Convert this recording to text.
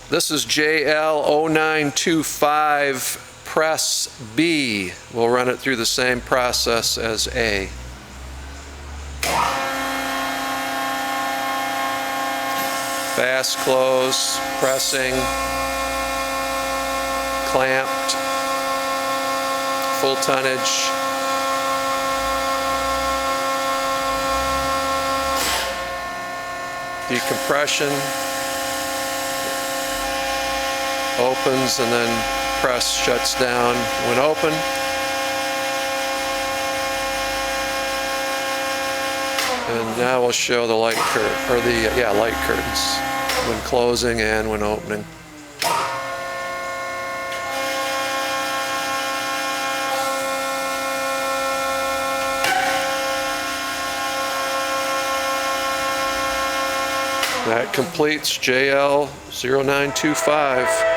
This is JL-0925 press B. We'll run it through the same process as A. Fast close, pressing, clamped, full tonnage. Decompression, opens and then press shuts down when open. And now we'll show the light curtain, or the light curtains when closing and when opening. That completes JL-0925.